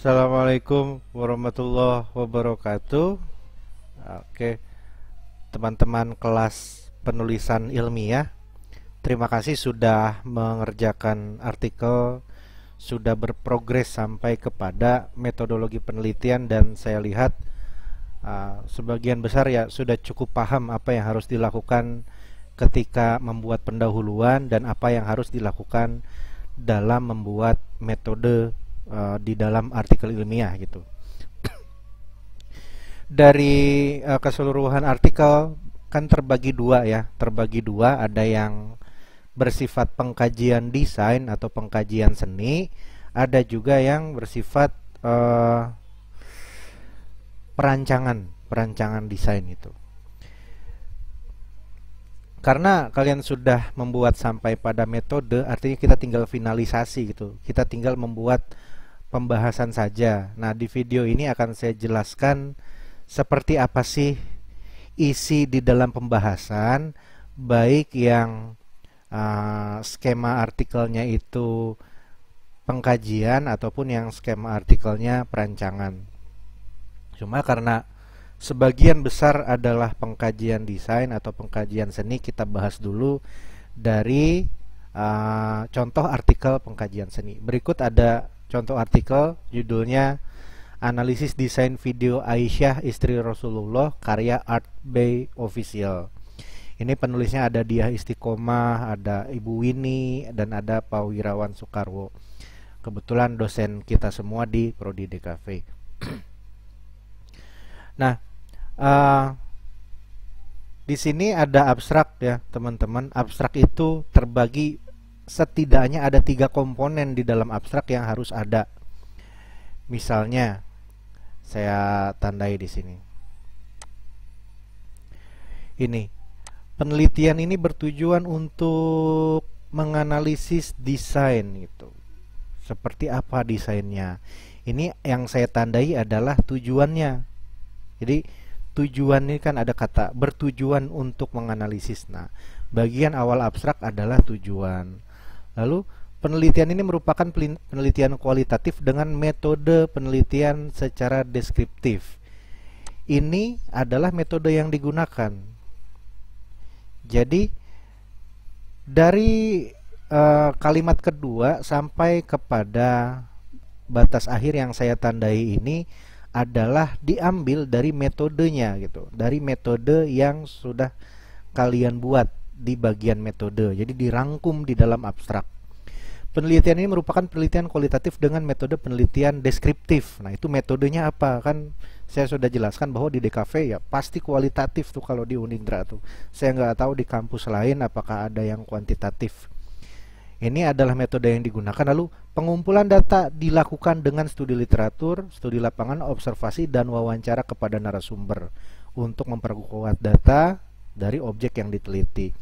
Assalamualaikum warahmatullahi wabarakatuh. Oke, teman-teman kelas penulisan ilmiah, terima kasih sudah mengerjakan artikel, sudah berprogres sampai kepada metodologi penelitian dan saya lihat sebagian besar ya sudah cukup paham apa yang harus dilakukan ketika membuat pendahuluan dan apa yang harus dilakukan dalam membuat metode di dalam artikel ilmiah gitu. Dari keseluruhan artikel kan terbagi dua ya, ada yang bersifat pengkajian desain atau pengkajian seni, ada juga yang bersifat perancangan desain itu. Karena kalian sudah membuat sampai pada metode, artinya kita tinggal finalisasi gitu. Kita tinggal membuat pembahasan saja. Nah, di video ini akan saya jelaskan seperti apa sih isi di dalam pembahasan, baik yang skema artikelnya itu pengkajian ataupun yang skema artikelnya perancangan. Cuma karena sebagian besar adalah pengkajian desain atau pengkajian seni, kita bahas dulu dari contoh artikel pengkajian seni. Berikut ada contoh artikel, judulnya Analisis Desain Video Aisyah Istri Rasulullah karya Art Bay Official. Ini penulisnya ada Diah Istiqomah, ada Ibu Winnie, dan ada Pak Wirawan Soekarwo. Kebetulan dosen kita semua di Prodi DKV. Nah, di sini ada abstrak ya teman-teman. Abstrak itu terbagi, setidaknya ada 3 komponen di dalam abstrak yang harus ada. Misalnya, saya tandai di sini. Ini, penelitian ini bertujuan untuk menganalisis desain gitu. Seperti apa desainnya? Ini yang saya tandai adalah tujuannya. Jadi tujuan ini kan ada kata bertujuan untuk menganalisis. Nah, bagian awal abstrak adalah tujuan. Lalu penelitian ini merupakan penelitian kualitatif dengan metode penelitian secara deskriptif. Ini adalah metode yang digunakan. Jadi dari kalimat kedua sampai kepada batas akhir yang saya tandai ini adalah diambil dari metodenya gitu, dari metode yang sudah kalian buat di bagian metode. Jadi dirangkum di dalam abstrak. Penelitian ini merupakan penelitian kualitatif dengan metode penelitian deskriptif. Nah, itu metodenya apa? Kan saya sudah jelaskan bahwa di DKV ya pasti kualitatif tuh kalau di Unindra tuh. Saya nggak tahu di kampus lain apakah ada yang kuantitatif. Ini adalah metode yang digunakan. Lalu pengumpulan data dilakukan dengan studi literatur, studi lapangan, observasi, dan wawancara kepada narasumber untuk memperkuat data dari objek yang diteliti.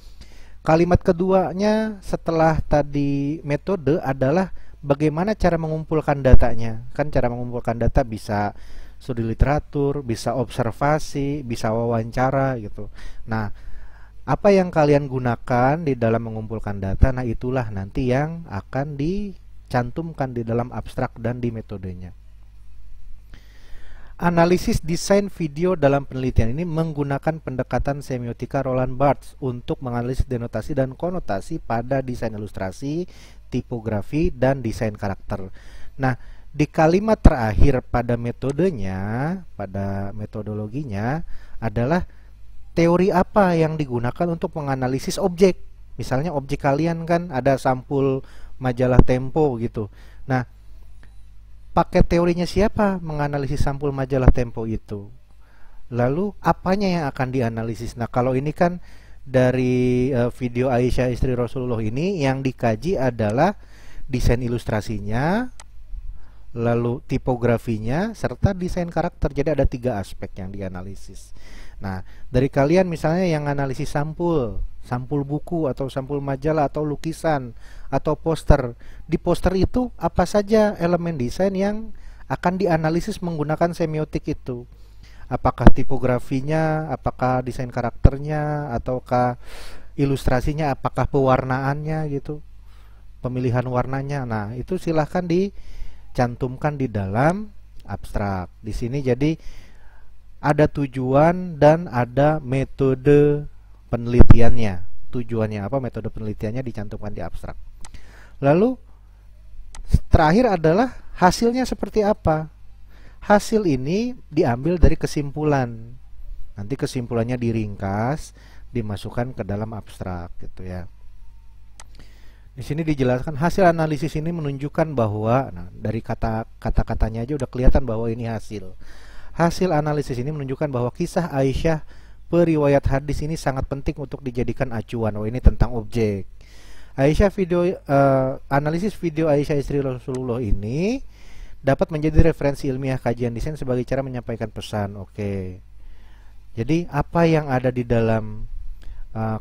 Kalimat keduanya setelah tadi metode adalah bagaimana cara mengumpulkan datanya. Kan cara mengumpulkan data bisa studi literatur, bisa observasi, bisa wawancara gitu. Nah, apa yang kalian gunakan di dalam mengumpulkan data, nah itulah nanti yang akan dicantumkan di dalam abstrak dan di metodenya. Analisis desain video dalam penelitian ini menggunakan pendekatan semiotika Roland Barthes untuk menganalisis denotasi dan konotasi pada desain ilustrasi, tipografi, dan desain karakter. Nah, di kalimat terakhir pada metodenya, pada metodologinya adalah teori apa yang digunakan untuk menganalisis objek. Misalnya objek kalian kan ada sampul majalah Tempo gitu. Nah, pakai teorinya siapa menganalisis sampul majalah Tempo itu? Lalu apanya yang akan dianalisis? Nah, kalau ini kan dari video Aisyah Istri Rasulullah ini yang dikaji adalah desain ilustrasinya, lalu tipografinya, serta desain karakter. Jadi ada 3 aspek yang dianalisis. Nah, dari kalian misalnya yang analisis sampul buku atau sampul majalah atau lukisan atau poster. Di poster itu apa saja elemen desain yang akan dianalisis menggunakan semiotik itu? Apakah tipografinya, apakah desain karakternya, ataukah ilustrasinya, apakah pewarnaannya gitu, pemilihan warnanya. Nah, itu silahkan cantumkan di dalam abstrak. Di sini jadi ada tujuan dan ada metode penelitiannya. Tujuannya apa, metode penelitiannya dicantumkan di abstrak. Lalu terakhir adalah hasilnya seperti apa. Hasil ini diambil dari kesimpulan. Nanti kesimpulannya diringkas, dimasukkan ke dalam abstrak gitu ya. Di sini dijelaskan hasil analisis ini menunjukkan bahwa, nah, dari kata-katanya aja udah kelihatan bahwa ini hasil. Hasil analisis ini menunjukkan bahwa kisah Aisyah periwayat hadis ini sangat penting untuk dijadikan acuan. Oh, ini tentang objek. Analisis video Aisyah istri Rasulullah ini dapat menjadi referensi ilmiah kajian desain sebagai cara menyampaikan pesan. Oke. Jadi apa yang ada di dalam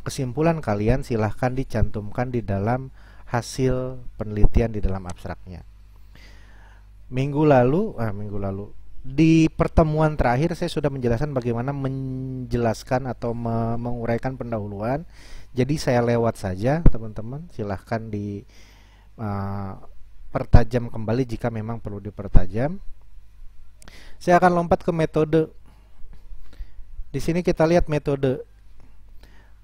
kesimpulan kalian silahkan dicantumkan di dalam hasil penelitian di dalam abstraknya. Minggu lalu di pertemuan terakhir saya sudah menjelaskan bagaimana menjelaskan atau menguraikan pendahuluan. Jadi saya lewat saja teman-teman, silahkan pertajam kembali jika memang perlu dipertajam. Saya akan lompat ke metode. Di sini kita lihat metode.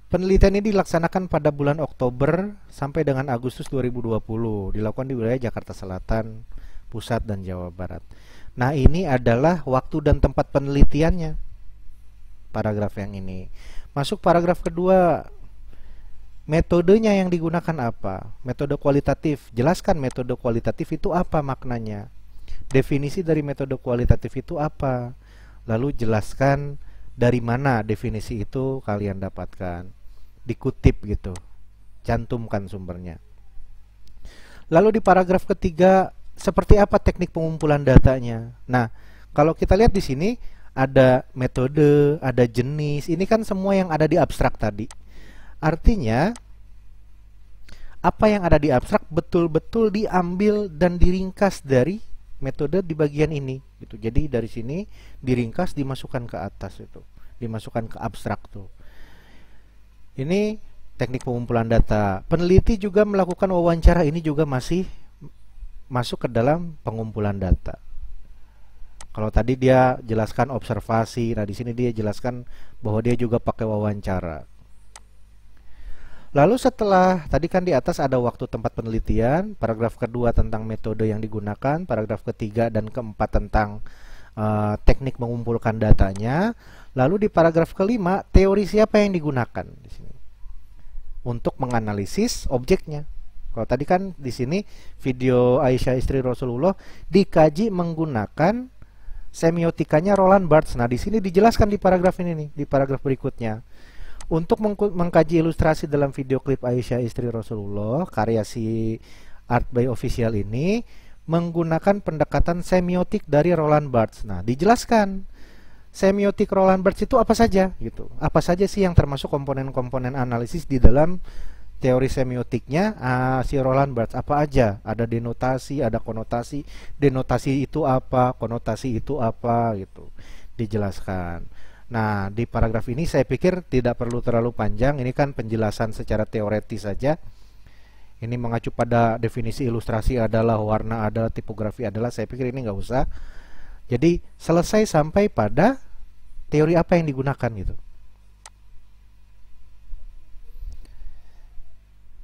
Penelitian ini dilaksanakan pada bulan Oktober sampai dengan Agustus 2020. Dilakukan di wilayah Jakarta Selatan, Pusat, dan Jawa Barat. Nah, ini adalah waktu dan tempat penelitiannya. Paragraf yang ini. Masuk paragraf kedua. Metodenya yang digunakan apa? Metode kualitatif. Jelaskan metode kualitatif itu apa maknanya. Definisi dari metode kualitatif itu apa? Lalu jelaskan dari mana definisi itu kalian dapatkan. Dikutip gitu. Cantumkan sumbernya. Lalu di paragraf ketiga, seperti apa teknik pengumpulan datanya? Nah, kalau kita lihat di sini ada metode, ada jenis. Ini kan semua yang ada di abstrak tadi. Artinya apa yang ada di abstrak betul-betul diambil dan diringkas dari metode di bagian ini gitu. Jadi dari sini diringkas, dimasukkan ke atas itu, dimasukkan ke abstrak tuh. Ini teknik pengumpulan data. Peneliti juga melakukan wawancara, ini juga masih masuk ke dalam pengumpulan data. Kalau tadi dia jelaskan observasi, nah di sini dia jelaskan bahwa dia juga pakai wawancara. Lalu setelah tadi kan di atas ada waktu tempat penelitian, paragraf kedua tentang metode yang digunakan, paragraf ketiga dan keempat tentang teknik mengumpulkan datanya. Lalu di paragraf kelima, teori siapa yang digunakan di sini untuk menganalisis objeknya. Kalau tadi kan di sini video Aisyah istri Rasulullah dikaji menggunakan semiotikanya Roland Barthes. Nah, di sini dijelaskan di paragraf ini nih, di paragraf berikutnya. Untuk mengkaji ilustrasi dalam video klip Aisyah istri Rasulullah, karya si Art by Official ini menggunakan pendekatan semiotik dari Roland Barthes. Nah, dijelaskan semiotik Roland Barthes itu apa saja gitu. Apa saja sih yang termasuk komponen-komponen analisis di dalam teori semiotiknya si Roland Barthes, apa aja? Ada denotasi, ada konotasi. Denotasi itu apa? Konotasi itu apa gitu. Dijelaskan. Nah, di paragraf ini saya pikir tidak perlu terlalu panjang. Ini kan penjelasan secara teoretis saja. Ini mengacu pada definisi ilustrasi adalah, warna ada, tipografi adalah. Saya pikir ini nggak usah. Jadi selesai sampai pada teori apa yang digunakan gitu.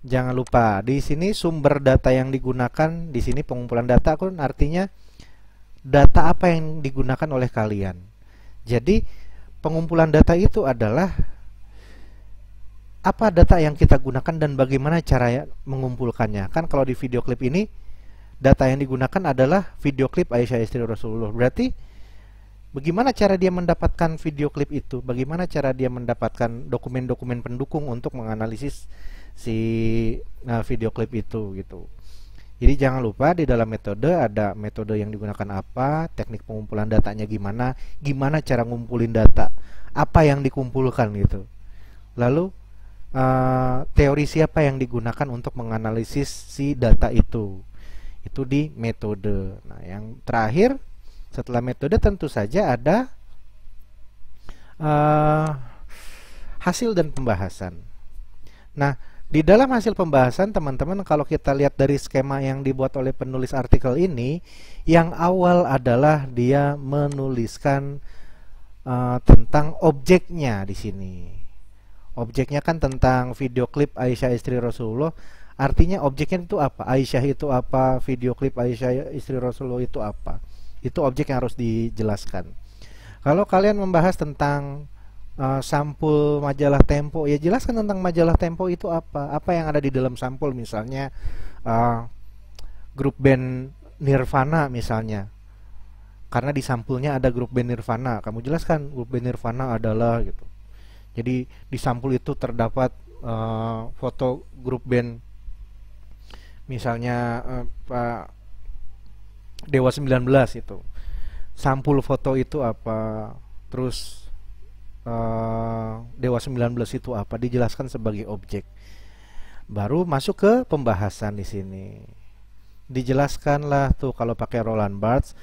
Jangan lupa di sini sumber data yang digunakan, di sini pengumpulan data kan artinya data apa yang digunakan oleh kalian. Jadi pengumpulan data itu adalah apa data yang kita gunakan dan bagaimana cara mengumpulkannya. Kan kalau di video klip ini data yang digunakan adalah video klip Aisyah istri Rasulullah. Berarti bagaimana cara dia mendapatkan video klip itu? Bagaimana cara dia mendapatkan dokumen-dokumen pendukung untuk menganalisis si video klip itu gitu. Jadi jangan lupa di dalam metode ada metode yang digunakan apa, teknik pengumpulan datanya gimana, gimana cara ngumpulin data, apa yang dikumpulkan gitu. Lalu teori siapa yang digunakan untuk menganalisis si data itu di metode. Nah, yang terakhir setelah metode tentu saja ada hasil dan pembahasan. Nah, Di dalam hasil pembahasan teman-teman, kalau kita lihat dari skema yang dibuat oleh penulis artikel ini, yang awal adalah dia menuliskan tentang objeknya di sini. Objeknya kan tentang video klip Aisyah istri Rasulullah. Artinya objeknya itu apa? Aisyah itu apa? Video klip Aisyah istri Rasulullah itu apa? Itu objek yang harus dijelaskan. Kalau kalian membahas tentang sampul majalah Tempo, ya jelaskan tentang majalah Tempo itu apa? Apa yang ada di dalam sampul, misalnya grup band Nirvana misalnya. Karena di sampulnya ada grup band Nirvana, kamu jelaskan grup band Nirvana adalah gitu. Jadi di sampul itu terdapat foto grup band misalnya Dewa 19 itu. Sampul foto itu apa? Terus Dewa 19 itu apa? Dijelaskan sebagai objek. Baru masuk ke pembahasan di sini. Dijelaskanlah tuh kalau pakai Roland Barthes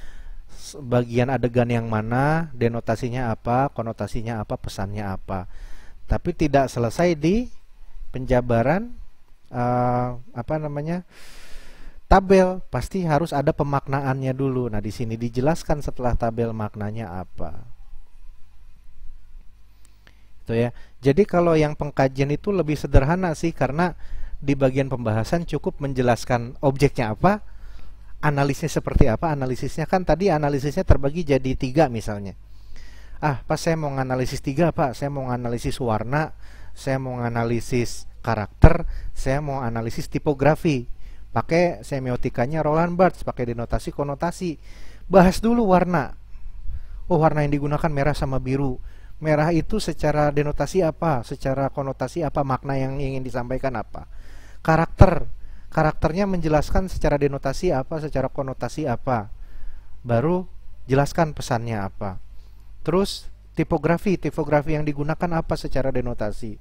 bagian adegan yang mana, denotasinya apa, konotasinya apa, pesannya apa. Tapi tidak selesai di penjabaran tabel, pasti harus ada pemaknaannya dulu. Nah, di sini dijelaskan setelah tabel maknanya apa. Itu ya. Jadi kalau yang pengkajian itu lebih sederhana sih, karena di bagian pembahasan cukup menjelaskan objeknya apa, analisisnya seperti apa. Analisisnya kan tadi analisisnya terbagi jadi 3 misalnya. Pas saya mau menganalisis 3 Pak, saya mau menganalisis warna, saya mau menganalisis karakter, saya mau analisis tipografi. Pakai semiotikanya Roland Barthes, pakai denotasi konotasi. Bahas dulu warna. Oh, warna yang digunakan merah sama biru. Merah itu secara denotasi apa, secara konotasi apa, makna yang ingin disampaikan apa. Karakternya menjelaskan secara denotasi apa, secara konotasi apa. Baru jelaskan pesannya apa. Terus tipografi yang digunakan apa secara denotasi.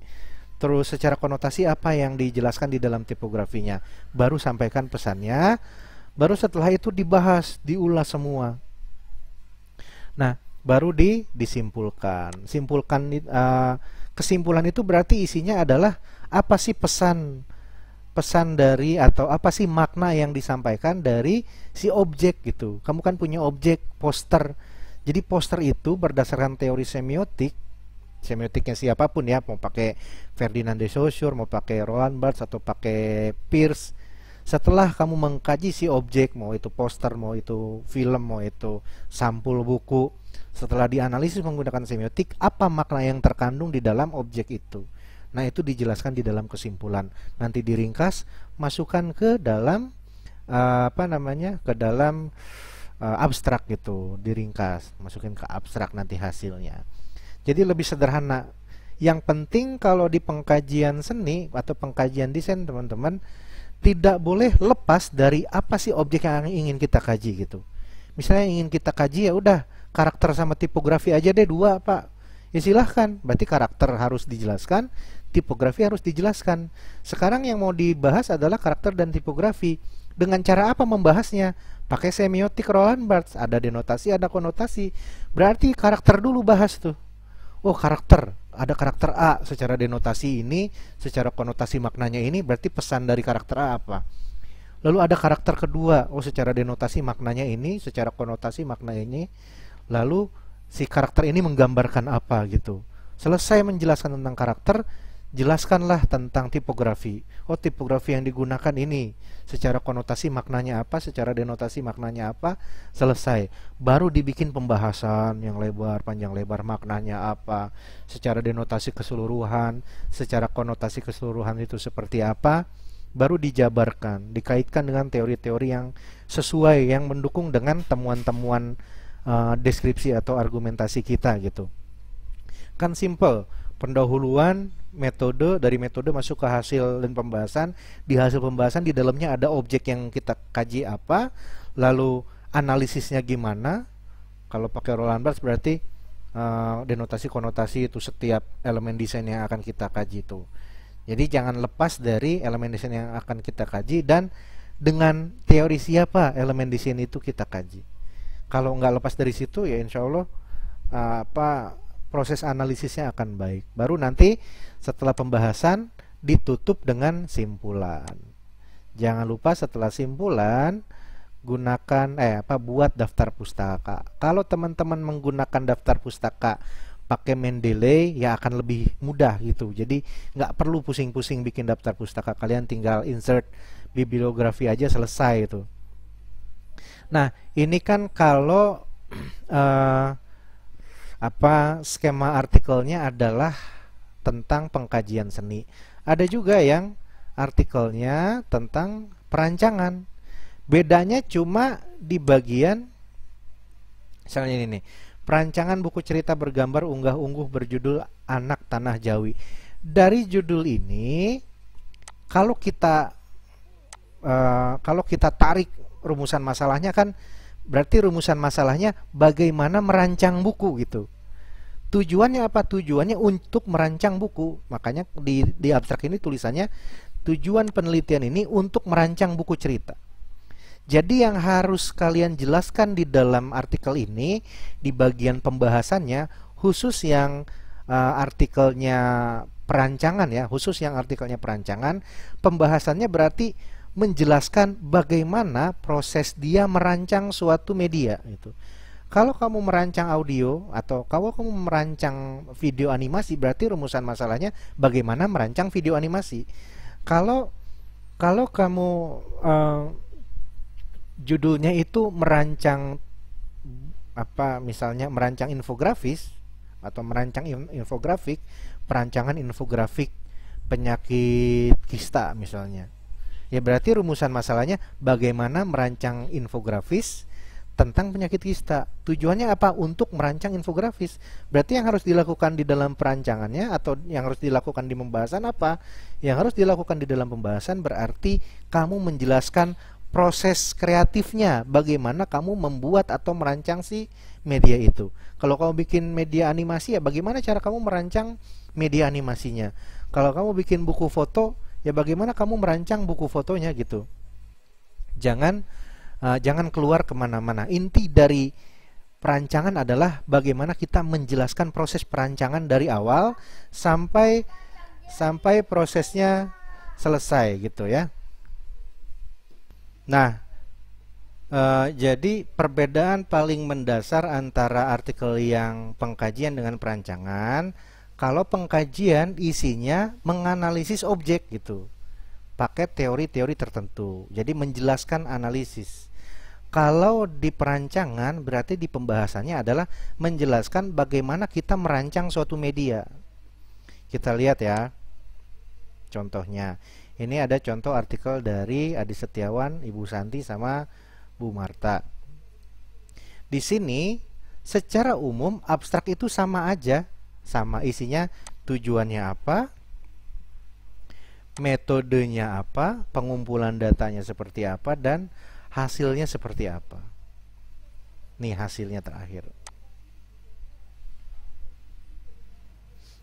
Terus secara konotasi apa yang dijelaskan di dalam tipografinya. Baru sampaikan pesannya. Baru setelah itu dibahas, diulas semua. Nah, baru disimpulkan. Kesimpulan itu berarti isinya adalah apa sih pesan dari, atau apa sih makna yang disampaikan dari si objek gitu. Kamu kan punya objek poster. Jadi poster itu berdasarkan teori semiotiknya siapapun ya, mau pakai Ferdinand de Saussure, mau pakai Roland Barthes atau pakai Peirce. Setelah kamu mengkaji si objek, mau itu poster, mau itu film, mau itu sampul buku, setelah dianalisis menggunakan semiotik, apa makna yang terkandung di dalam objek itu. Nah, itu dijelaskan di dalam kesimpulan. Nanti diringkas, masukkan ke dalam ke dalam abstrak gitu, diringkas, masukin ke abstrak nanti hasilnya. Jadi lebih sederhana. Yang penting kalau di pengkajian seni atau pengkajian desain teman-teman, tidak boleh lepas dari apa sih objek yang ingin kita kaji gitu. Misalnya ingin kita kaji, ya udah karakter sama tipografi aja deh 2 Pak. Ya silahkan, berarti karakter harus dijelaskan, tipografi harus dijelaskan. Sekarang yang mau dibahas adalah karakter dan tipografi. Dengan cara apa membahasnya? Pakai semiotik Roland Barthes, ada denotasi, ada konotasi. Berarti karakter dulu bahas tuh. Oh, karakter, ada karakter A secara denotasi ini, secara konotasi maknanya ini, berarti pesan dari karakter A apa? Lalu ada karakter kedua, oh secara denotasi maknanya ini, secara konotasi maknanya ini. Lalu si karakter ini menggambarkan apa gitu. Selesai menjelaskan tentang karakter, jelaskanlah tentang tipografi. Oh, tipografi yang digunakan ini, secara konotasi maknanya apa, secara denotasi maknanya apa. Selesai. Baru dibikin pembahasan yang lebar, panjang lebar, maknanya apa, secara denotasi keseluruhan, secara konotasi keseluruhan itu seperti apa. Baru dijabarkan, dikaitkan dengan teori-teori yang sesuai, yang mendukung dengan temuan-temuan deskripsi atau argumentasi kita gitu. Kan simple. Pendahuluan, metode, dari metode masuk ke hasil dan pembahasan. Di hasil pembahasan di dalamnya ada objek yang kita kaji apa, lalu analisisnya gimana. Kalau pakai Roland Barthes berarti denotasi konotasi itu setiap elemen desain yang akan kita kaji itu. Jadi jangan lepas dari elemen desain yang akan kita kaji, dan dengan teori siapa elemen desain itu kita kaji. Kalau nggak lepas dari situ, ya insya Allah proses analisisnya akan baik. Baru nanti setelah pembahasan ditutup dengan simpulan. Jangan lupa setelah simpulan gunakan buat daftar pustaka. Kalau teman-teman menggunakan daftar pustaka pakai Mendeley ya akan lebih mudah gitu. Jadi nggak perlu pusing-pusing bikin daftar pustaka, kalian tinggal insert bibliografi aja selesai itu. Nah, ini kan kalau skema artikelnya adalah tentang pengkajian seni. Ada juga yang artikelnya tentang perancangan. Bedanya cuma di bagian misalnya ini nih. Perancangan buku cerita bergambar unggah-ungguh berjudul Anak Tanah Jawi. Dari judul ini, kalau kita tarik rumusan masalahnya kan, berarti rumusan masalahnya bagaimana merancang buku gitu. Tujuannya apa? Tujuannya untuk merancang buku. Makanya di abstrak ini tulisannya tujuan penelitian ini untuk merancang buku cerita. Jadi yang harus kalian jelaskan di dalam artikel ini, di bagian pembahasannya, khusus yang artikelnya perancangan ya, khusus yang artikelnya perancangan, pembahasannya berarti menjelaskan bagaimana proses dia merancang suatu media itu. Kalau kamu merancang audio atau kalau kamu merancang video animasi, berarti rumusan masalahnya bagaimana merancang video animasi. Kalau kamu judulnya itu merancang misalnya merancang infografis atau merancang infografik, perancangan infografik penyakit kista misalnya. Ya berarti rumusan masalahnya bagaimana merancang infografis tentang penyakit kista. Tujuannya apa? Untuk merancang infografis. Berarti yang harus dilakukan di dalam perancangannya atau yang harus dilakukan di pembahasan apa? Yang harus dilakukan di dalam pembahasan berarti kamu menjelaskan proses kreatifnya, bagaimana kamu membuat atau merancang si media itu. Kalau kamu bikin media animasi ya bagaimana cara kamu merancang media animasinya. Kalau kamu bikin buku foto ya bagaimana kamu merancang buku fotonya gitu. Jangan keluar kemana-mana. Inti dari perancangan adalah bagaimana kita menjelaskan proses perancangan dari awal sampai prosesnya selesai gitu ya. Nah, jadi perbedaan paling mendasar antara artikel yang pengkajian dengan perancangan, kalau pengkajian isinya menganalisis objek gitu, pakai teori-teori tertentu, jadi menjelaskan analisis. Kalau di perancangan berarti di pembahasannya adalah menjelaskan bagaimana kita merancang suatu media. Kita lihat ya, contohnya. Ini ada contoh artikel dari Adi Setiawan, Ibu Santi, sama Bu Marta. Di sini, secara umum abstrak itu sama aja, sama isinya tujuannya apa, metodenya apa, pengumpulan datanya seperti apa, dan hasilnya seperti apa. Nih hasilnya terakhir.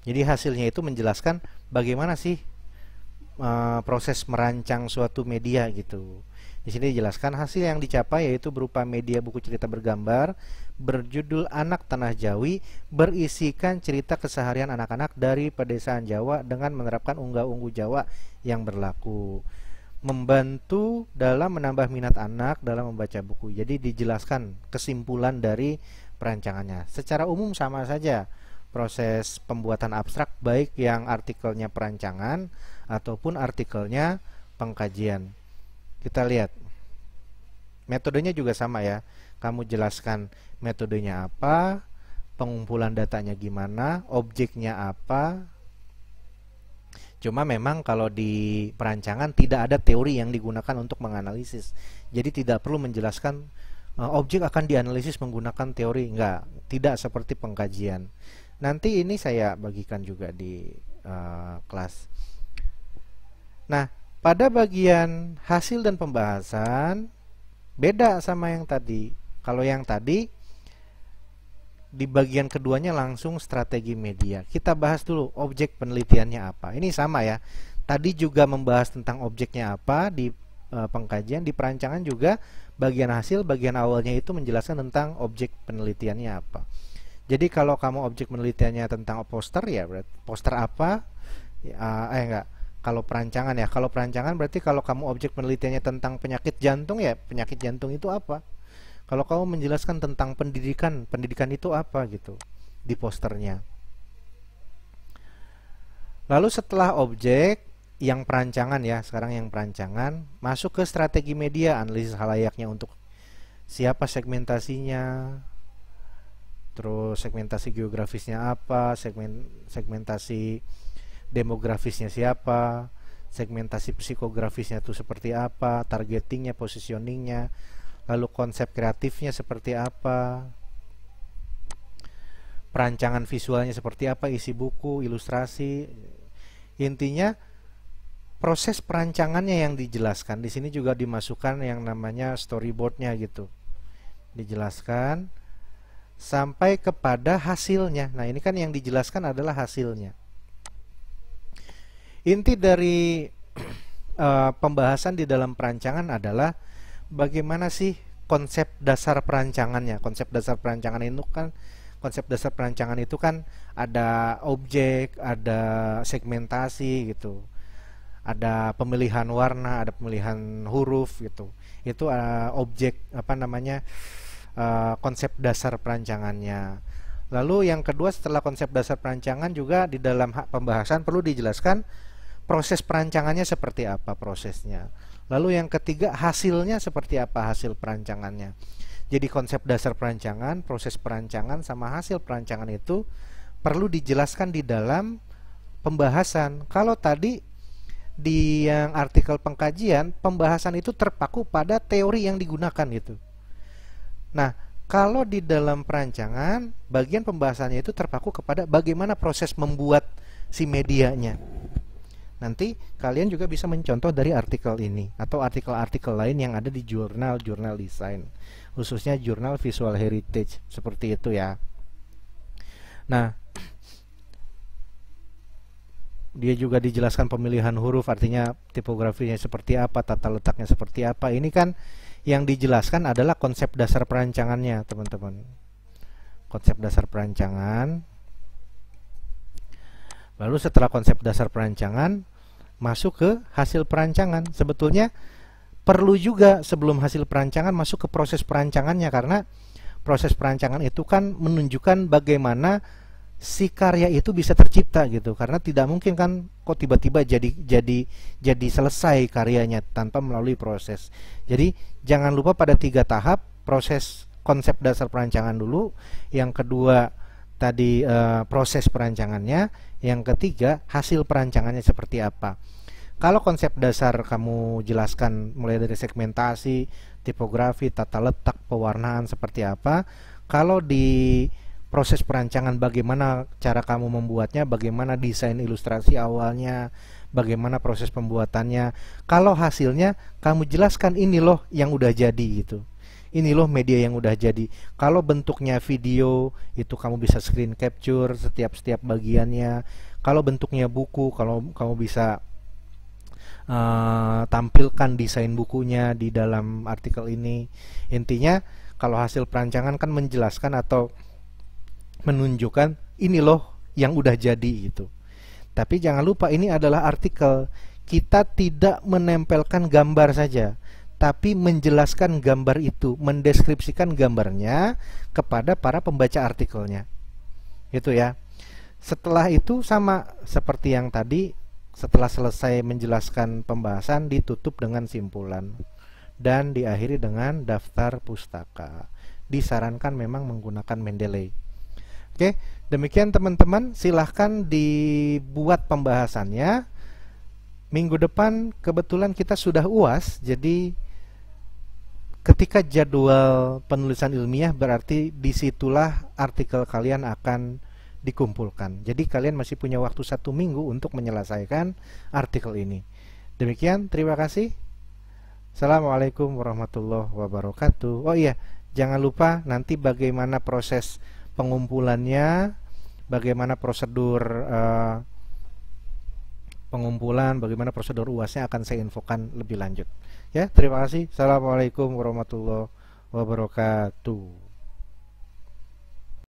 Jadi hasilnya itu menjelaskan bagaimana sih proses merancang suatu media gitu. Di sini dijelaskan hasil yang dicapai yaitu berupa media buku cerita bergambar berjudul Anak Tanah Jawi, berisikan cerita keseharian anak-anak dari pedesaan Jawa dengan menerapkan unggah-ungguh Jawa yang berlaku, membantu dalam menambah minat anak dalam membaca buku. Jadi dijelaskan kesimpulan dari perancangannya. Secara umum sama saja proses pembuatan abstrak, baik yang artikelnya perancangan ataupun artikelnya pengkajian. Kita lihat metodenya juga sama ya. Kamu jelaskan metodenya apa, pengumpulan datanya gimana, objeknya apa. Cuma memang kalau di perancangan tidak ada teori yang digunakan untuk menganalisis. Jadi tidak perlu menjelaskan objek akan dianalisis menggunakan teori, enggak, tidak seperti pengkajian. Nanti ini saya bagikan juga di kelas. Nah, pada bagian hasil dan pembahasan beda sama yang tadi. Kalau yang tadi di bagian keduanya langsung strategi media. Kita bahas dulu objek penelitiannya apa. Ini sama ya. Tadi juga membahas tentang objeknya apa di pengkajian, di perancangan juga bagian hasil, bagian awalnya itu menjelaskan tentang objek penelitiannya apa. Jadi kalau kamu objek penelitiannya tentang poster ya berarti poster apa? Enggak. Kalau perancangan ya, kalau perancangan berarti kalau kamu objek penelitiannya tentang penyakit jantung ya, penyakit jantung itu apa? Kalau kamu menjelaskan tentang pendidikan, pendidikan itu apa gitu di posternya. Lalu setelah objek yang perancangan ya, sekarang yang perancangan, masuk ke strategi media, analisis halayaknya untuk siapa segmentasinya, terus segmentasi geografisnya apa, segmentasi demografisnya siapa, segmentasi psikografisnya itu seperti apa, targetingnya, positioningnya, lalu konsep kreatifnya seperti apa, perancangan visualnya seperti apa, isi buku, ilustrasi. Intinya proses perancangannya yang dijelaskan. Di sini juga dimasukkan yang namanya storyboardnya gitu, dijelaskan sampai kepada hasilnya. Nah, ini kan yang dijelaskan adalah hasilnya. Inti dari pembahasan di dalam perancangan adalah bagaimana sih konsep dasar perancangannya. Konsep dasar perancangan itu kan ada objek, ada segmentasi gitu, ada pemilihan warna, ada pemilihan huruf gitu. Itu objek konsep dasar perancangannya. Lalu yang kedua, setelah konsep dasar perancangan juga di dalam pembahasan perlu dijelaskan proses perancangannya seperti apa prosesnya. Lalu yang ketiga, hasilnya seperti apa hasil perancangannya. Jadi konsep dasar perancangan, proses perancangan, sama hasil perancangan itu perlu dijelaskan di dalam pembahasan. Kalau tadi di yang artikel pengkajian, pembahasan itu terpaku pada teori yang digunakan gitu. Nah, kalau di dalam perancangan, bagian pembahasannya itu terpaku kepada bagaimana proses membuat si medianya. Nanti kalian juga bisa mencontoh dari artikel ini atau artikel-artikel lain yang ada di jurnal-jurnal desain, khususnya jurnal Visual Heritage, seperti itu ya. Nah, dia juga dijelaskan pemilihan huruf, artinya tipografinya seperti apa, tata letaknya seperti apa. Ini kan yang dijelaskan adalah konsep dasar perancangannya, teman-teman. Konsep dasar perancangan. Lalu setelah konsep dasar perancangan, masuk ke hasil perancangan. Sebetulnya perlu juga sebelum hasil perancangan masuk ke proses perancangannya, karena proses perancangan itu kan menunjukkan bagaimana si karya itu bisa tercipta gitu. Karena tidak mungkin kan kok tiba-tiba jadi selesai karyanya tanpa melalui proses. Jadi jangan lupa pada 3 tahap, proses konsep dasar perancangan dulu, yang kedua tadi proses perancangannya, yang ketiga hasil perancangannya seperti apa. Kalau konsep dasar kamu jelaskan mulai dari segmentasi, tipografi, tata letak, pewarnaan seperti apa. Kalau di proses perancangan bagaimana cara kamu membuatnya, bagaimana desain ilustrasi awalnya, bagaimana proses pembuatannya. Kalau hasilnya kamu jelaskan, ini loh yang udah jadi gitu. Ini loh media yang udah jadi. Kalau bentuknya video, itu kamu bisa screen capture setiap bagiannya. Kalau bentuknya buku, kalau kamu bisa tampilkan desain bukunya di dalam artikel ini. Intinya kalau hasil perancangan kan menjelaskan atau menunjukkan ini loh yang udah jadi gitu. Tapi jangan lupa ini adalah artikel. Kita tidak menempelkan gambar saja, tapi menjelaskan gambar itu, mendeskripsikan gambarnya kepada para pembaca artikelnya. Itu ya. Setelah itu sama seperti yang tadi, setelah selesai menjelaskan pembahasan ditutup dengan simpulan dan diakhiri dengan daftar pustaka. Disarankan memang menggunakan Mendeley. Oke, demikian teman-teman, silahkan dibuat pembahasannya. Minggu depan kebetulan kita sudah UAS, jadi ketika jadwal penulisan ilmiah berarti disitulah artikel kalian akan dikumpulkan. Jadi kalian masih punya waktu 1 minggu untuk menyelesaikan artikel ini. Demikian, terima kasih. Assalamualaikum warahmatullahi wabarakatuh. Oh iya, jangan lupa nanti bagaimana proses pengumpulannya, bagaimana prosedur pengumpulan, bagaimana prosedur UASnya akan saya infokan lebih lanjut. Ya, terima kasih. Assalamualaikum warahmatullahi wabarakatuh.